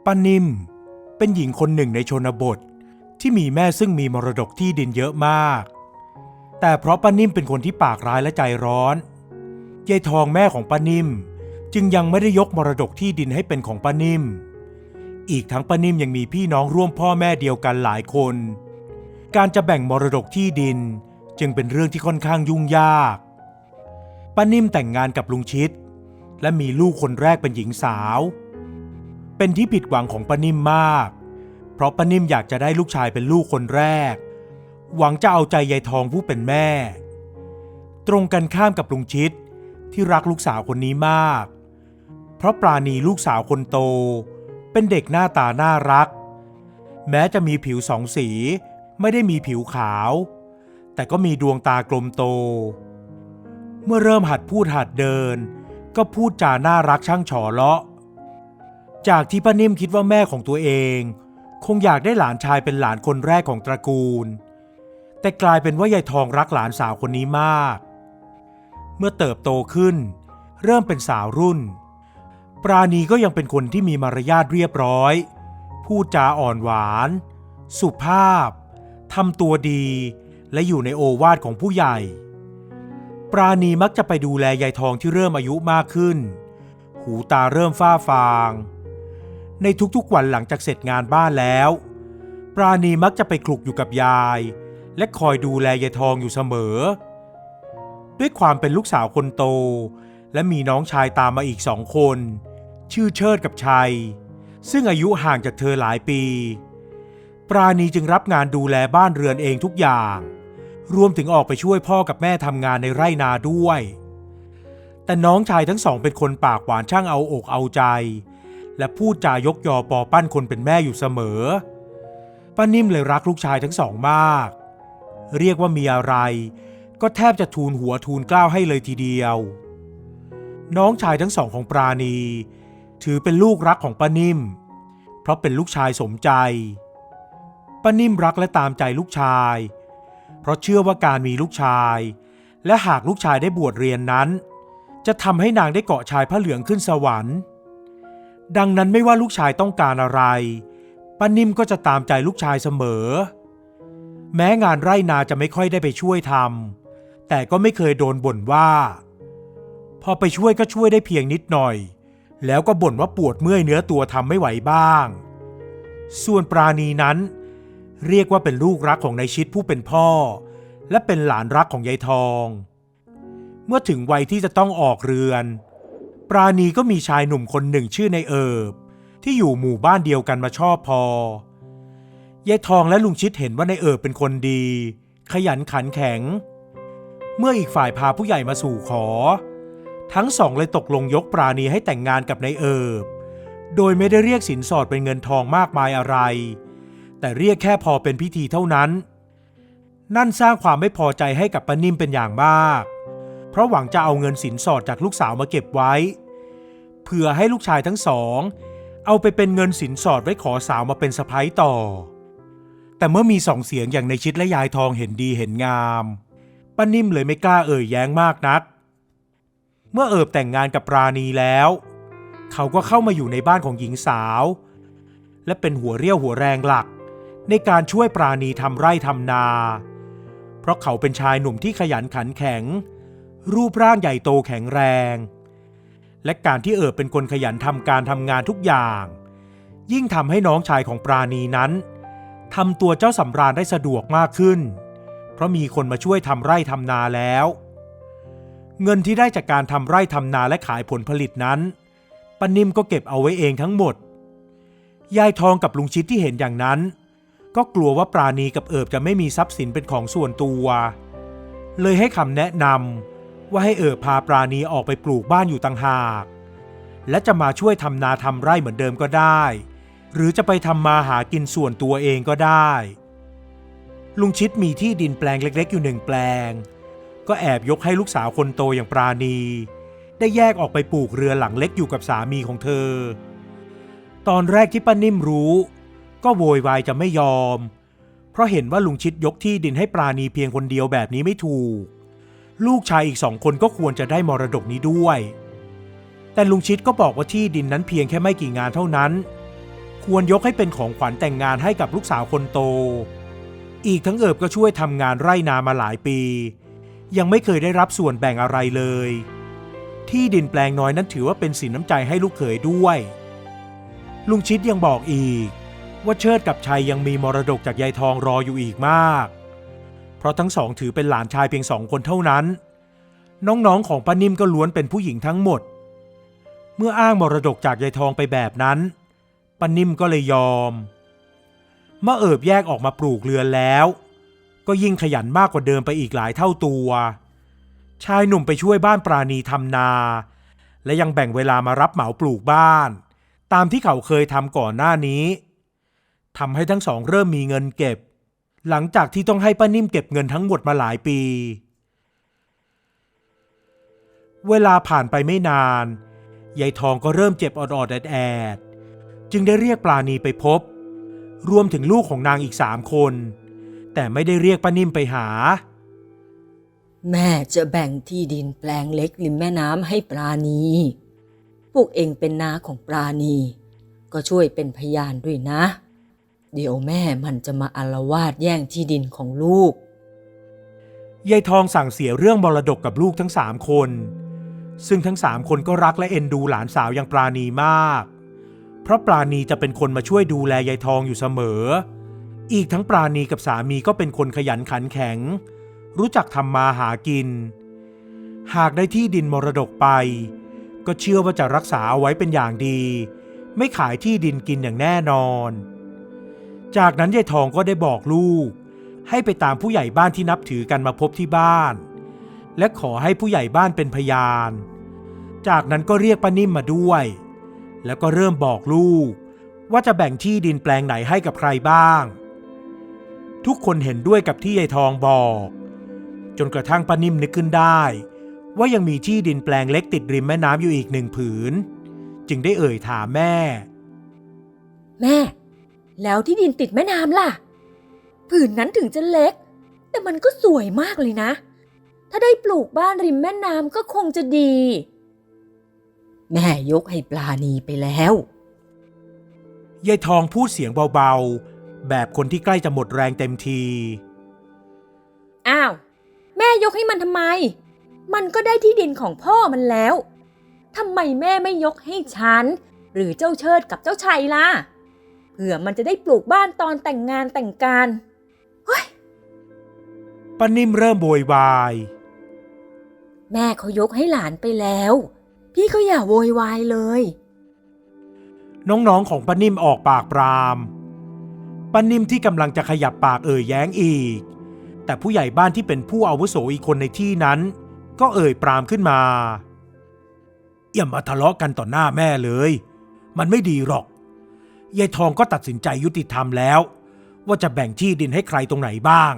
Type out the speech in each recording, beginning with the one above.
ป้านิ่มเป็นหญิงคนหนึ่งในชนบทที่มีแม่ซึ่งมีมรดกที่ดินเยอะมากแต่เพราะป้านิ่มเป็นคนที่ปากร้ายและใจร้อนยายทองแม่ของป้านิ่มจึงยังไม่ได้ยกมรดกที่ดินให้เป็นของป้านิ่มอีกทั้งป้านิ่มยังมีพี่น้องร่วมพ่อแม่เดียวกันหลายคนการจะแบ่งมรดกที่ดินจึงเป็นเรื่องที่ค่อนข้างยุ่งยากป้านิ่มแต่งงานกับลุงชิดและมีลูกคนแรกเป็นหญิงสาวเป็นที่ผิดหวังของป้านิ่มมากเพราะป้านิ่มอยากจะได้ลูกชายเป็นลูกคนแรกหวังจะเอาใจยายทองผู้เป็นแม่ตรงกันข้ามกับลุงชิดที่รักลูกสาวคนนี้มากเพราะปราณีลูกสาวคนโตเป็นเด็กหน้าตาน่ารักแม้จะมีผิวสองสีไม่ได้มีผิวขาวแต่ก็มีดวงตากลมโตเมื่อเริ่มหัดพูดหัดเดินก็พูดจาน่ารักช่างฉอเลาะจากที่ป้านิ่มคิดว่าแม่ของตัวเองคงอยากได้หลานชายเป็นหลานคนแรกของตระกูลแต่กลายเป็นว่ายายทองรักหลานสาวคนนี้มากเมื่อเติบโตขึ้นเริ่มเป็นสาวรุ่นปราณีก็ยังเป็นคนที่มีมารยาทเรียบร้อยพูดจาอ่อนหวานสุภาพทำตัวดีและอยู่ในโอวาทของผู้ใหญ่ปราณีมักจะไปดูแลยายทองที่เริ่มอายุมากขึ้นหูตาเริ่มฝ้าฟางในทุกๆวันหลังจากเสร็จงานบ้านแล้วปราณีมักจะไปคลุกอยู่กับยายและคอยดูแลยายทองอยู่เสมอด้วยความเป็นลูกสาวคนโตและมีน้องชายตามมาอีก2 คนชื่อเชิดกับชัยซึ่งอายุห่างจากเธอหลายปีปราณีจึงรับงานดูแลบ้านเรือนเองทุกอย่างรวมถึงออกไปช่วยพ่อกับแม่ทำงานในไร่นาด้วยแต่น้องชายทั้งสองเป็นคนปากหวานช่างเอาอกเอาใจและพูดจายกยอปอปั้นคนเป็นแม่อยู่เสมอป้านิ่มเลยรักลูกชายทั้งสองมากเรียกว่ามีอะไรก็แทบจะทูลหัวทูลเกล้าให้เลยทีเดียวน้องชายทั้งสองของปราณีถือเป็นลูกรักของป้านิ่มเพราะเป็นลูกชายสมใจป้านิ่มรักและตามใจลูกชายเพราะเชื่อว่าการมีลูกชายและหากลูกชายได้บวชเรียนนั้นจะทำให้นางได้เกาะชายพระเหลืองขึ้นสวรรค์ดังนั้นไม่ว่าลูกชายต้องการอะไรป้านิ่มก็จะตามใจลูกชายเสมอแม้งานไร่นาจะไม่ค่อยได้ไปช่วยทำแต่ก็ไม่เคยโดนบ่นว่าพอไปช่วยก็ช่วยได้เพียงนิดหน่อยแล้วก็บ่นว่าปวดเมื่อยเนื้อตัวทำไม่ไหวบ้างส่วนปราณีนั้นเรียกว่าเป็นลูกรักของนายชิดผู้เป็นพ่อและเป็นหลานรักของยายทองเมื่อถึงวัยที่จะต้องออกเรือนปราณีก็มีชายหนุ่มคนหนึ่งชื่อนายเอิบที่อยู่หมู่บ้านเดียวกันมาชอบพอยายทองและลุงชิดเห็นว่านายเอิบเป็นคนดีขยันขันแข็งเมื่ออีกฝ่ายพาผู้ใหญ่มาสู่ขอทั้งสองเลยตกลงยกปราณีให้แต่งงานกับนายเอิบโดยไม่ได้เรียกสินสอดเป็นเงินทองมากมายอะไรแต่เรียกแค่พอเป็นพิธีเท่านั้นนั่นสร้างความไม่พอใจให้กับป้านิ่มเป็นอย่างมากเพราะหวังจะเอาเงินสินสอดจากลูกสาวมาเก็บไว้เพื่อให้ลูกชายทั้งสองเอาไปเป็นเงินสินสอดไว้ขอสาวมาเป็นสะใภ้ต่อแต่เมื่อมี2 เสียงอย่างในชิดและยายทองเห็นดีเห็นงามป้านิ่มเลยไม่กล้าแย้งมากนักเมื่อเอิบแต่งงานกับปราณีแล้วเขาก็เข้ามาอยู่ในบ้านของหญิงสาวและเป็นหัวเรี่ยวหัวแรงหลักในการช่วยปราณีทำไร่ทำนาเพราะเขาเป็นชายหนุ่มที่ขยันขันแข็งรูปร่างใหญ่โตแข็งแรงและการที่เอิบเป็นคนขยันทำการทำงานทุกอย่างยิ่งทำให้น้องชายของปราณีนั้นทำตัวเจ้าสำราญได้สะดวกมากขึ้นเพราะมีคนมาช่วยทำไร่ทำนาแล้วเงินที่ได้จากการทำไร่ทำนาและขายผลผลิตนั้นป้านิ่มก็เก็บเอาไว้เองทั้งหมดยายทองกับลุงชิดที่เห็นอย่างนั้นก็กลัวว่าปราณีกับเอิบจะไม่มีทรัพย์สินเป็นของส่วนตัวเลยให้คำแนะนำว่าให้เอิบพาปราณีออกไปปลูกบ้านอยู่ต่างหากและจะมาช่วยทำนาทำไร่เหมือนเดิมก็ได้หรือจะไปทำมาหากินส่วนตัวเองก็ได้ลุงชิดมีที่ดินแปลงเล็กๆอยู่1 แปลงก็แอบยกให้ลูกสาวคนโตอย่างปราณีได้แยกออกไปปลูกเรือนหลังเล็กอยู่กับสามีของเธอตอนแรกที่ป้านิ่มรู้ก็โวยวายจะไม่ยอมเพราะเห็นว่าลุงชิดยกที่ดินให้ปราณีเพียงคนเดียวแบบนี้ไม่ถูกลูกชายอีก2 คนก็ควรจะได้มรดกนี้ด้วยแต่ลุงชิดก็บอกว่าที่ดินนั้นเพียงแค่ไม่กี่งานเท่านั้น ควรยกให้เป็นของขวัญแต่งงานให้กับลูกสาวคนโตอีกทั้งเอิบก็ช่วยทำงานไร่นามาหลายปียังไม่เคยได้รับส่วนแบ่งอะไรเลยที่ดินแปลงน้อยนั้นถือว่าเป็นสินน้ำใจให้ลูกเขยด้วยลุงชิดยังบอกอีกว่าเชิดกับชัยยังมีมรดกจากยายทองรออยู่อีกมากเพราะทั้งสองถือเป็นหลานชายเพียง2 คนเท่านั้นน้องๆของป้านิ่มก็ล้วนเป็นผู้หญิงทั้งหมดเมื่ออ้างมรดกจากยายทองไปแบบนั้นป้านิ่มก็เลยยอมเมื่อเอิบแยกออกมาปลูกเรือนแล้วก็ยิ่งขยันมากกว่าเดิมไปอีกหลายเท่าตัวชายหนุ่มไปช่วยบ้านปราณีทำนาและยังแบ่งเวลามารับเหมาปลูกบ้านตามที่เขาเคยทำก่อนหน้านี้ทำให้ทั้งสองเริ่มมีเงินเก็บหลังจากที่ต้องให้ป้านิ่มเก็บเงินทั้งหมดมาหลายปีเวลาผ่านไปไม่นานยายทองก็เริ่มเจ็บออดๆแอดๆจึงได้เรียกปราณีไปพบรวมถึงลูกของนางอีก3 คนแต่ไม่ได้เรียกป้านิ่มไปหาแม่จะแบ่งที่ดินแปลงเล็กริมแม่น้ำให้ปราณีพวกเองเป็นน้าของปราณีก็ช่วยเป็นพยานด้วยนะเดี๋ยวแม่มันจะมาอาละวาดแย่งที่ดินของลูกยายทองสั่งเสียเรื่องมรดกกับลูกทั้ง3 คนซึ่งทั้ง3 คนก็รักและเอ็นดูหลานสาวอย่างปราณีมากเพราะปราณีจะเป็นคนมาช่วยดูแลยายทองอยู่เสมออีกทั้งปราณีกับสามีก็เป็นคนขยันขันแข็งรู้จักทำมาหากินหากได้ที่ดินมรดกไปก็เชื่อว่าจะรักษาเอาไว้เป็นอย่างดีไม่ขายที่ดินกินอย่างแน่นอนจากนั้นยายทองก็ได้บอกลูกให้ไปตามผู้ใหญ่บ้านที่นับถือกันมาพบที่บ้านและขอให้ผู้ใหญ่บ้านเป็นพยานจากนั้นก็เรียกป้านิ่มมาด้วยแล้วก็เริ่มบอกลูกว่าจะแบ่งที่ดินแปลงไหนให้กับใครบ้างทุกคนเห็นด้วยกับที่ยายทองบอกจนกระทั่งป้านิ่มนึกขึ้นได้ว่ายังมีที่ดินแปลงเล็กติดริมแม่น้ำอยู่อีก1 ผืนจึงได้เอ่ยถามแม่แล้วที่ดินติดแม่น้ำล่ะผืนนั้นถึงจะเล็กแต่มันก็สวยมากเลยนะถ้าได้ปลูกบ้านริมแม่น้ำก็คงจะดีแม่ยกให้ปราณีไปแล้วยายทองพูดเสียงเบาๆแบบคนที่ใกล้จะหมดแรงเต็มทีอ้าวแม่ยกให้มันทำไมมันก็ได้ที่ดินของพ่อมันแล้วทำไมแม่ไม่ยกให้ฉันหรือเจ้าเชิดกับเจ้าชัยล่ะเผื่อมันจะได้ปลูกบ้านตอนแต่งงานแต่งการเฮ้ยป้านิ่มเริ่มโวยวายแม่เขายกให้หลานไปแล้วพี่ก็อย่าโวยวายเลยน้องๆของป้านิ่มออกปากปรามป้านิ่มที่กำลังจะขยับปากแย้งอีกแต่ผู้ใหญ่บ้านที่เป็นผู้อาวุโสอีกคนในที่นั้นก็ปรามขึ้นมาอย่ามาทะเลาะกันต่อหน้าแม่เลยมันไม่ดีหรอกยายทองก็ตัดสินใจยุติธรรมแล้วว่าจะแบ่งที่ดินให้ใครตรงไหนบ้าง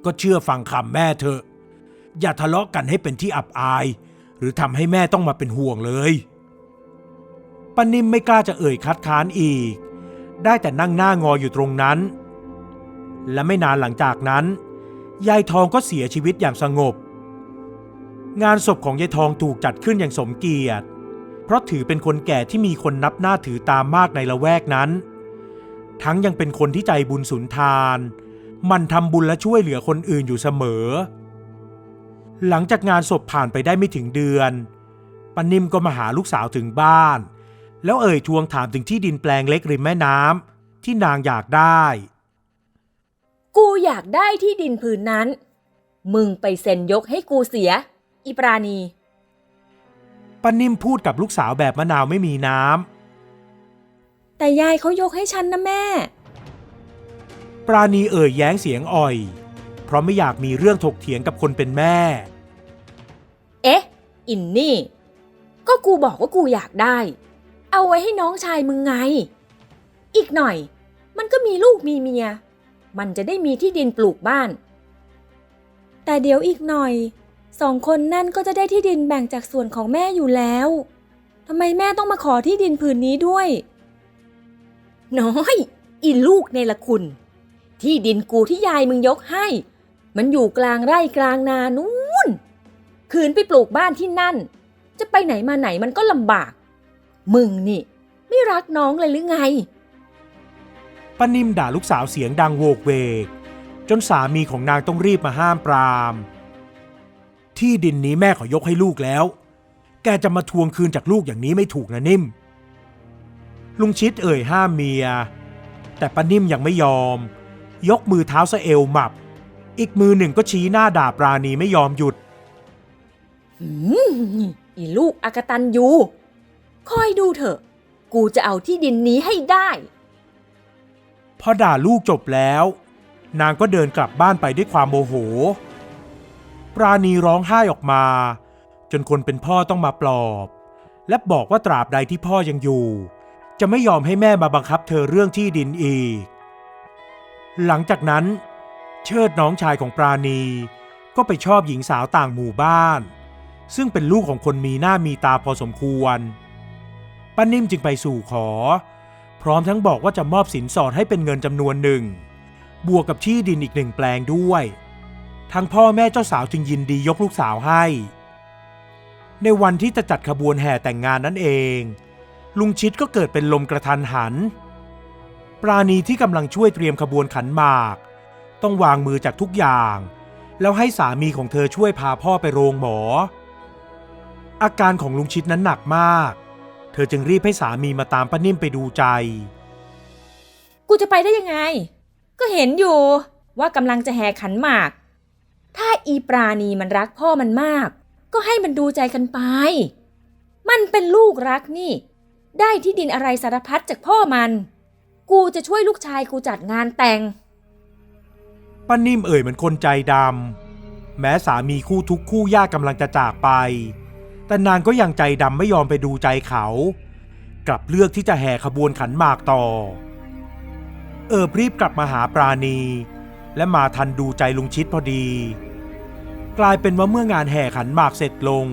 ก็เชื่อฟังคำแม่เถอะอย่าทะเลาะกันให้เป็นที่อับอายหรือทำให้แม่ต้องมาเป็นห่วงเลยป้านิ่มไม่กล้าจะคัดค้านอีกได้แต่นั่งหน้างออยู่ตรงนั้นและไม่นานหลังจากนั้นยายทองก็เสียชีวิตอย่างสงบงานศพของยายทองถูกจัดขึ้นอย่างสมเกียรติเพราะถือเป็นคนแก่ที่มีคนนับหน้าถือตามมากในละแวกนั้นทั้งยังเป็นคนที่ใจบุญสุนทานมันทำบุญและช่วยเหลือคนอื่นอยู่เสมอหลังจากงานศพผ่านไปได้ไม่ถึงเดือนป้านิ่มก็มาหาลูกสาวถึงบ้านแล้วทวงถามถึงที่ดินแปลงเล็กริมแม่น้ำที่นางอยากได้กูอยากได้ที่ดินผืนนั้นมึงไปเซ็นยกให้กูเสียอีปราณีป้านิ่มพูดกับลูกสาวแบบมะนาวไม่มีน้ำแต่ยายเขายกให้ฉันนะแม่ปราณีแย้งเสียงอ่อยเพราะไม่อยากมีเรื่องถกเถียงกับคนเป็นแม่อินนี่ก็กูบอกว่ากูอยากได้เอาไว้ให้น้องชายมึงไงอีกหน่อยมันก็มีลูกมีเมียมันจะได้มีที่ดินปลูกบ้านแต่เดี๋ยวอีกหน่อย2 คนนั่นก็จะได้ที่ดินแบ่งจากส่วนของแม่อยู่แล้วทำไมแม่ต้องมาขอที่ดินผืนนี้ด้วยน้อยอีลูกเนรคุณที่ดินกูที่ยายมึงยกให้มันอยู่กลางไร่กลางนานู้นคืนไปปลูกบ้านที่นั่นจะไปไหนมาไหนมันก็ลำบากมึงนี่ไม่รักน้องเลยหรือไง ป้านิ่มด่าลูกสาวเสียงดังโวกเวกจนสามีของนางต้องรีบมาห้ามปรามที่ดินนี้แม่ขอยกให้ลูกแล้วแกจะมาทวงคืนจากลูกอย่างนี้ไม่ถูกนะนิ่มลุงชิดเอ่ยห้ามเมียแต่ป้านิ่มยังไม่ยอมยกมือเท้าสะเอวหมับอีกมือหนึ่งก็ชี้หน้าด่าปราณีไม่ยอมหยุดอีลูกอกตัญญูคอยดูเถอะกูจะเอาที่ดินนี้ให้ได้พอด่าลูกจบแล้วนางก็เดินกลับบ้านไปด้วยความโมโหปราณีร้องไห้ออกมาจนคนเป็นพ่อต้องมาปลอบและบอกว่าตราบใดที่พ่อยังอยู่จะไม่ยอมให้แม่มาบังคับเธอเรื่องที่ดินอีกหลังจากนั้นเชิดน้องชายของปราณีก็ไปชอบหญิงสาวต่างหมู่บ้านซึ่งเป็นลูกของคนมีหน้ามีตาพอสมควรป้านิ่มจึงไปสู่ขอพร้อมทั้งบอกว่าจะมอบสินสอดให้เป็นเงินจำนวนหนึ่งบวกกับที่ดินอีก1 แปลงด้วยทั้งพ่อแม่เจ้าสาวจึงยินดียกลูกสาวให้ในวันที่จะจัดขบวนแห่แต่งงานนั่นเองลุงชิดก็เกิดเป็นลมกระทันหันปราณีที่กำลังช่วยเตรียมขบวนขันหมากต้องวางมือจากทุกอย่างแล้วให้สามีของเธอช่วยพาพ่อไปโรงหมออาการของลุงชิดนั้นหนักมากเธอจึงรีบให้สามีมาตามป้านิ่มไปดูใจกูจะไปได้ยังไงก็เห็นอยู่ว่ากำลังจะแห่ขันหมากถ้าอีปราณีมันรักพ่อมันมากก็ให้มันดูใจกันไปมันเป็นลูกรักนี่ได้ที่ดินอะไรสารพัดจากพ่อมันกูจะช่วยลูกชายกูจัดงานแต่งป้านิ่มเอ่ยเหมือนคนใจดำแม้สามีคู่ทุกข์คู่ยากกำลังจะจากไปแต่นางก็ยังใจดำไม่ยอมไปดูใจเขากลับเลือกที่จะแห่ขบวนขันหมากต่อรีบกลับมาหาปราณีและมาทันดูใจลุงชิดพอดีกลายเป็นว่าเมื่องานแห่ขันหมากเสร็จลง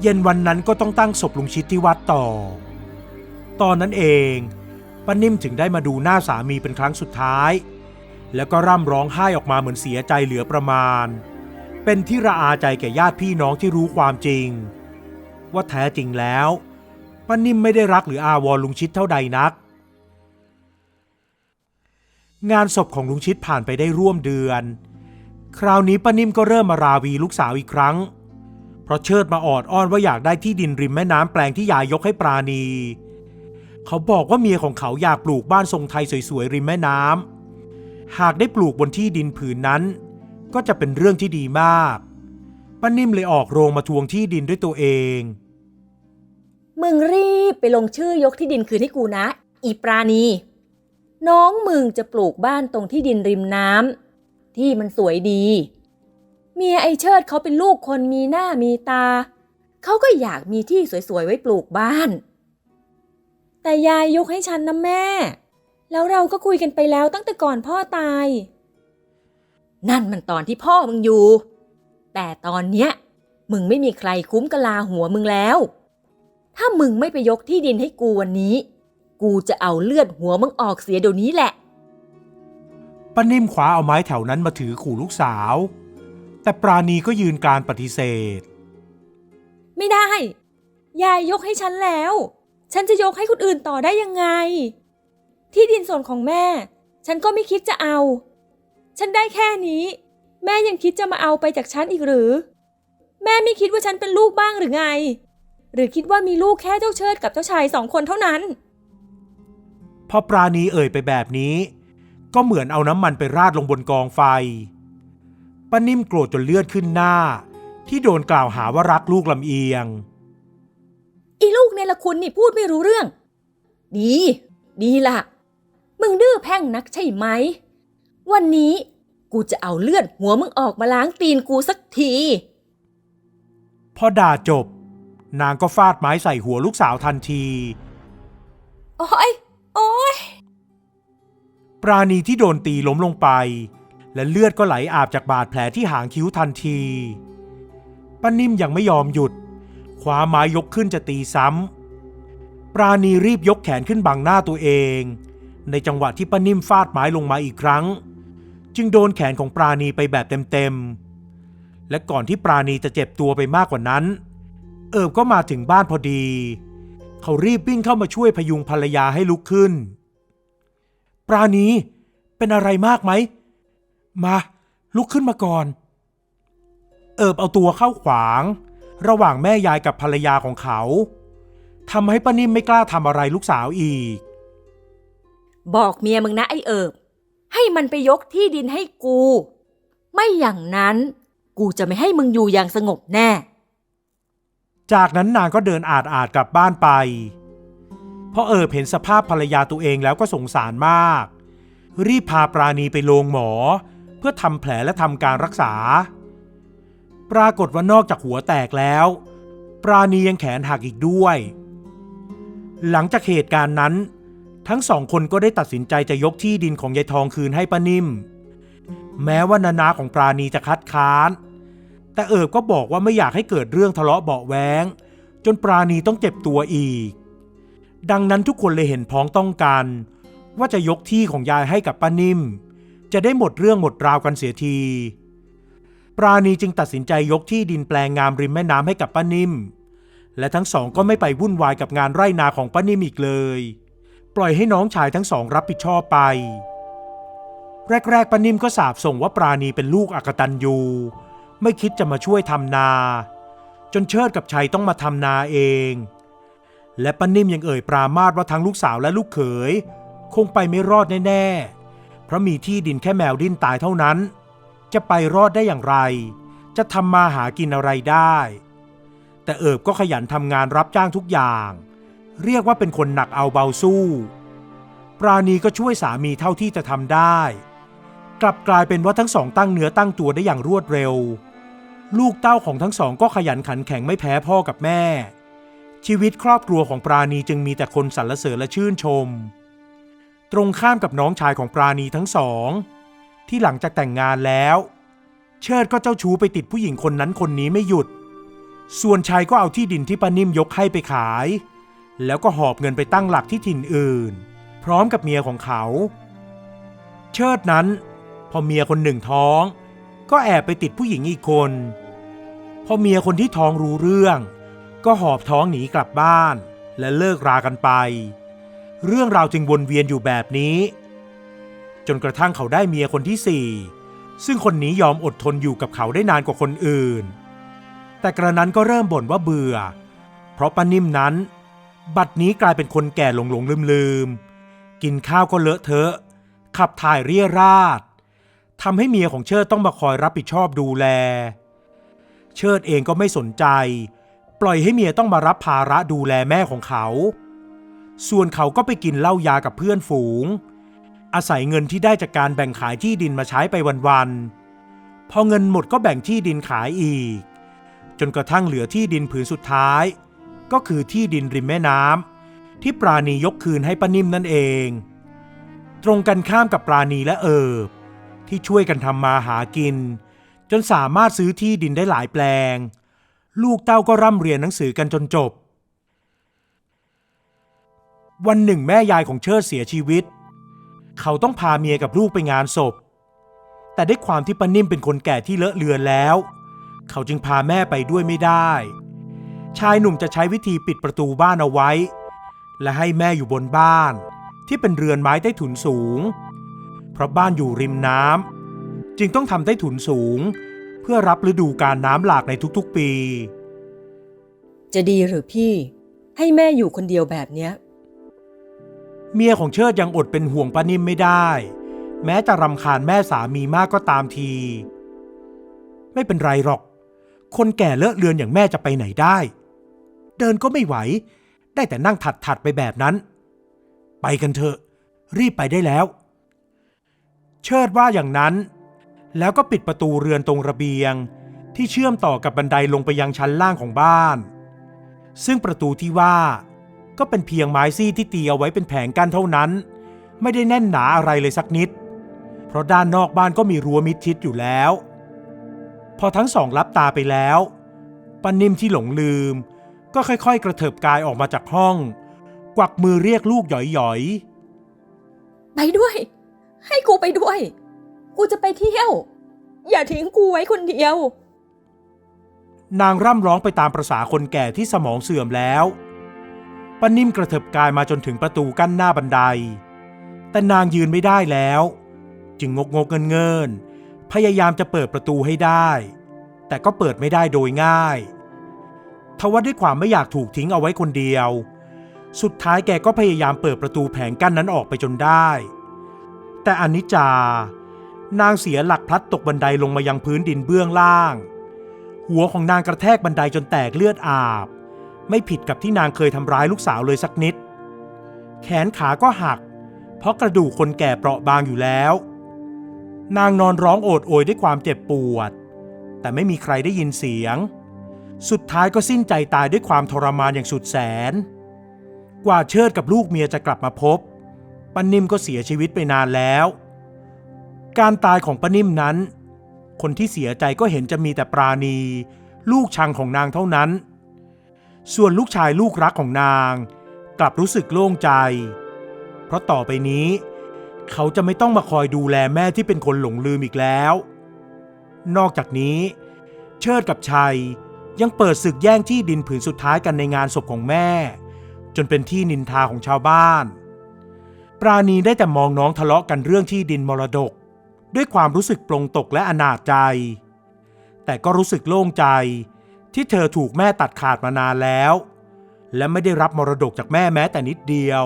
เย็นวันนั้นก็ต้องตั้งศพลุงชิดที่วัดต่อตอนนั้นเองป้านิ่มถึงได้มาดูหน้าสามีเป็นครั้งสุดท้ายแล้วก็ร่ำร้องไห้ออกมาเหมือนเสียใจเหลือประมาณเป็นที่ระอาใจแก่ญาติพี่น้องที่รู้ความจริงว่าแท้จริงแล้วป้านิ่มไม่ได้รักหรืออาวรลุงชิดเท่าใดนักงานศพของลุงชิดผ่านไปได้ร่วมเดือนคราวนี้ป้านิ่มก็เริ่มมาราวีลูกสาวอีกครั้งเพราะเชิดมาออดอ้อนว่าอยากได้ที่ดินริมแม่น้ำแปลงที่ยายยกให้ปราณีเขาบอกว่าเมียของเขาอยากปลูกบ้านทรงไทยสวยๆริมแม่น้ำหากได้ปลูกบนที่ดินผืนนั้นก็จะเป็นเรื่องที่ดีมากป้านิ่มเลยออกโรงมาทวงที่ดินด้วยตัวเองมึงรีบไปลงชื่อยกที่ดินคืนให้กูนะอีปราณีน้องมึงจะปลูกบ้านตรงที่ดินริมน้ำที่มันสวยดีเมียไอ้เชิดเขาเป็นลูกคนมีหน้ามีตาเขาก็อยากมีที่สวยๆไว้ปลูกบ้านแต่ยายยกให้ฉันนะแม่แล้วเราก็คุยกันไปแล้วตั้งแต่ก่อนพ่อตายนั่นมันตอนที่พ่อมึงอยู่แต่ตอนเนี้ยมึงไม่มีใครคุ้มกะลาหัวมึงแล้วถ้ามึงไม่ไปยกที่ดินให้กูวันนี้กูจะเอาเลือดหัวมึงออกเสียเดี๋ยวนี้แหละป้านิ่มคว้าเอาไม้แถวนั้นมาถือขู่ลูกสาวแต่ปราณีก็ยืนการปฏิเสธไม่ได้ยายยกให้ฉันแล้วฉันจะยกให้คนอื่นต่อได้ยังไงที่ดินส่วนของแม่ฉันก็ไม่คิดจะเอาฉันได้แค่นี้แม่ยังคิดจะมาเอาไปจากฉันอีกหรือแม่ไม่คิดว่าฉันเป็นลูกบ้างหรือไงหรือคิดว่ามีลูกแค่เจ้าเชิดกับเจ้าชาย2 คนเท่านั้นพอปราณีเอ่ยไปแบบนี้ก็เหมือนเอาน้ำมันไปราดลงบนกองไฟป้านิ่มโกรธจนเลือดขึ้นหน้าที่โดนกล่าวหาว่ารักลูกลำเอียงอีลูกเนรคุณนี่พูดไม่รู้เรื่องดีล่ะมึงดื้อแพ่งนักใช่ไหมวันนี้กูจะเอาเลือดหัวมึงออกมาล้างตีนกูสักทีพอด่าจบนางก็ฟาดไม้ใส่หัวลูกสาวทันทีโอ๊ยปราณีที่โดนตีล้มลงไปและเลือดก็ไหลอาบจากบาดแผลที่หางคิ้วทันทีป้านิ่มยังไม่ยอมหยุดคว้าไม้ยกขึ้นจะตีซ้ำปราณีรีบยกแขนขึ้นบังหน้าตัวเองในจังหวะที่ป้านิ่มฟาดไม้ลงมาอีกครั้งจึงโดนแขนของปราณีไปแบบเต็มๆและก่อนที่ปราณีจะเจ็บตัวไปมากกว่านั้นก็มาถึงบ้านพอดีเขารีบวิ่งเข้ามาช่วยพยุงภรรยาให้ลุกขึ้น ปราณีเป็นอะไรมากไหมมาลุกขึ้นมาก่อนเอิบเอาตัวเข้าขวางระหว่างแม่ยายกับภรรยาของเขาทำให้ป้านิ่มไม่กล้าทำอะไรลูกสาวอีกบอกเมียมึงนะไอ้เอิบให้มันไปยกที่ดินให้กูไม่อย่างนั้นกูจะไม่ให้มึงอยู่อย่างสงบแน่จากนั้นนางก็เดินอาดกลับบ้านไปพอเอิบเห็นสภาพภรรยาตัวเองแล้วก็สงสารมากรีบพาปราณีไปโรงหมอเพื่อทำแผลและทำการรักษาปรากฏว่านอกจากหัวแตกแล้วปราณียังแขนหักอีกด้วยหลังจากเหตุการณ์นั้นทั้งสองคนก็ได้ตัดสินใจจะยกที่ดินของยายทองคืนให้ป้านิ่มแม้ว่านานาของปราณีจะคัดค้านแต่เอิบก็บอกว่าไม่อยากให้เกิดเรื่องทะเลาะเบาะแว้งจนปราณีต้องเจ็บตัวอีกดังนั้นทุกคนเลยเห็นพ้องต้องกันว่าจะยกที่ของยายให้กับป้านิ่มจะได้หมดเรื่องหมดราวกันเสียทีปราณีจึงตัดสินใจยกที่ดินแปลงงามริมแม่น้ำให้กับป้านิ่มและทั้งสองก็ไม่ไปวุ่นวายกับงานไร่นาของป้านิ่มอีกเลยปล่อยให้น้องชายทั้งสองรับผิดชอบไปแรกๆป้านิ่มก็สาปส่งว่าปราณีเป็นลูกอกตัญญูไม่คิดจะมาช่วยทำนาจนเชิดกับชัยต้องมาทำนาเองและป้านิ่มยังเอ่ยปรามาสว่าทั้งลูกสาวและลูกเขยคงไปไม่รอดแน่ๆเพราะมีที่ดินแค่แมวดิ้นตายเท่านั้นจะไปรอดได้อย่างไรจะทำมาหากินอะไรได้แต่เอิบก็ขยันทำงานรับจ้างทุกอย่างเรียกว่าเป็นคนหนักเอาเบาสู้ปราณีก็ช่วยสามีเท่าที่จะทำได้กลับกลายเป็นว่าทั้งสองตั้งเนื้อตั้งตัวได้อย่างรวดเร็วลูกเต้าของทั้งสองก็ขยันขันแข็งไม่แพ้พ่อกับแม่ชีวิตครอบครัวของปราณีจึงมีแต่คนสรรเสริญและชื่นชมตรงข้ามกับน้องชายของปราณีทั้งสองที่หลังจากแต่งงานแล้วเชิดก็เจ้าชู้ไปติดผู้หญิงคนนั้นคนนี้ไม่หยุดส่วนชัยก็เอาที่ดินที่ป้านิ่มยกให้ไปขายแล้วก็หอบเงินไปตั้งหลักที่ถิ่นอื่นพร้อมกับเมียของเขาเชิดนั้นพอเมียคนหนึ่งท้องก็แอบไปติดผู้หญิงอีกคนพอเมียคนที่ท้องรู้เรื่องก็หอบท้องหนีกลับบ้านและเลิกรากันไปเรื่องราวจึงวนเวียนอยู่แบบนี้จนกระทั่งเขาได้เมียคนที่สี่ซึ่งคนนี้ยอมอดทนอยู่กับเขาได้นานกว่าคนอื่นแต่กระนั้นก็เริ่มบ่นว่าเบื่อเพราะป้านิ่มนั้นบัดนี้กลายเป็นคนแก่หลงลืมกินข้าวก็เลอะเทอะขับถ่ายเรี่ยราดทำให้เมียของเชิดต้องมาคอยรับผิดชอบดูแลเชิดเองก็ไม่สนใจปล่อยให้เมียต้องมารับภาระดูแลแม่ของเขาส่วนเขาก็ไปกินเหล้ายากับเพื่อนฝูงอาศัยเงินที่ได้จากการแบ่งขายที่ดินมาใช้ไปวันๆพอเงินหมดก็แบ่งที่ดินขายอีกจนกระทั่งเหลือที่ดินผืนสุดท้ายก็คือที่ดินริมแม่น้ำที่ปราณียกคืนให้ป้านิ่มนั่นเองตรงกันข้ามกับปราณีและเอิบที่ช่วยกันทำมาหากินจนสามารถซื้อที่ดินได้หลายแปลงลูกเต้าก็ร่ำเรียนหนังสือกันจนจบวันหนึ่งแม่ยายของเชิดเสียชีวิตเขาต้องพาเมียกับลูกไปงานศพแต่ด้วยความที่ป้านิ่มเป็นคนแก่ที่เลอะเลือนแล้วเขาจึงพาแม่ไปด้วยไม่ได้ชายหนุ่มจะใช้วิธีปิดประตูบ้านเอาไว้และให้แม่อยู่บนบ้านที่เป็นเรือนไม้ใต้ถุนสูงเพราะบ้านอยู่ริมน้ำจึงต้องทำใต้ถุนสูงเพื่อรับฤดูกาลน้ำหลากในทุกๆปีจะดีหรือพี่ให้แม่อยู่คนเดียวแบบเนี้ยเมียของเชิดยังอดเป็นห่วงป้านิ่มไม่ได้แม้จะรำคาญแม่สามีมากก็ตามทีไม่เป็นไรหรอกคนแก่เลอะเลือนอย่างแม่จะไปไหนได้เดินก็ไม่ไหวได้แต่นั่งถัดไปแบบนั้นไปกันเถอะรีบไปได้แล้วเชิดว่าอย่างนั้นแล้วก็ปิดประตูเรือนตรงระเบียงที่เชื่อมต่อกับบันไดลงไปยังชั้นล่างของบ้านซึ่งประตูที่ว่าก็เป็นเพียงไม้ซี่ที่ตีเอาไว้เป็นแผงกั้นเท่านั้นไม่ได้แน่นหนาอะไรเลยสักนิดเพราะด้านนอกบ้านก็มีรั้วมิดชิดอยู่แล้วพอทั้งสองลับตาไปแล้วป้านิ่มที่หลงลืมก็ค่อยๆกระเถิบกายออกมาจากห้องกวักมือเรียกลูกหยอยๆไปด้วยให้กูไปด้วยกูจะไปเที่ยวอย่าทิ้งกูไว้คนเดียวนางร่ำร้องไปตามประสาคนแก่ที่สมองเสื่อมแล้วป้านิ่มกระเถิบกายมาจนถึงประตูกั้นหน้าบันได แต่นางยืนไม่ได้แล้วจึงงกเงินพยายามจะเปิดประตูให้ได้แต่ก็เปิดไม่ได้โดยง่ายทว่าด้วยความไม่อยากถูกทิ้งเอาไว้คนเดียวสุดท้ายแกก็พยายามเปิดประตูแผงกั้นนั้นออกไปจนได้แต่อนิจจานางเสียหลักพลัดตกบันไดลงมายังพื้นดินเบื้องล่างหัวของนางกระแทกบันไดจนแตกเลือดอาบไม่ผิดกับที่นางเคยทำร้ายลูกสาวเลยสักนิดแขนขาก็หักเพราะกระดูกคนแก่เปราะบางอยู่แล้วนางนอนร้องโอดโอยด้วยความเจ็บปวดแต่ไม่มีใครได้ยินเสียงสุดท้ายก็สิ้นใจตายด้วยความทรมานอย่างสุดแสนกว่าเชิดกับลูกเมียจะกลับมาพบป้านิ่มก็เสียชีวิตไปนานแล้วการตายของป้านิ่มนั้นคนที่เสียใจก็เห็นจะมีแต่ปราณีลูกชังของนางเท่านั้นส่วนลูกชายลูกรักของนางกลับรู้สึกโล่งใจเพราะต่อไปนี้เขาจะไม่ต้องมาคอยดูแลแม่ที่เป็นคนหลงลืมอีกแล้วนอกจากนี้เชิดกับชัยยังเปิดศึกแย่งที่ดินผืนสุดท้ายกันในงานศพของแม่จนเป็นที่นินทาของชาวบ้านปราณีได้แต่มองน้องทะเลาะกันเรื่องที่ดินมรดกด้วยความรู้สึกปลงตกและอนาถใจแต่ก็รู้สึกโล่งใจที่เธอถูกแม่ตัดขาดมานานแล้วและไม่ได้รับมรดกจากแม่แม้แต่นิดเดียว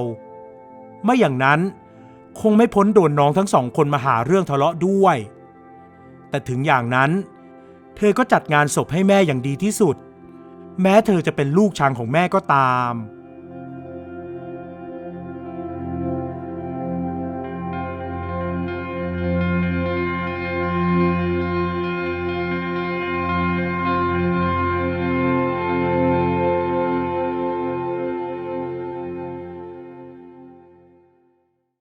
ไม่อย่างนั้นคงไม่พ้นโดนน้องทั้งสองคนมาหาเรื่องทะเลาะด้วยแต่ถึงอย่างนั้นเธอก็จัดงานศพให้แม่อย่างดีที่สุดแม้เธอจะเป็นลูกชังของแม่ก็ตาม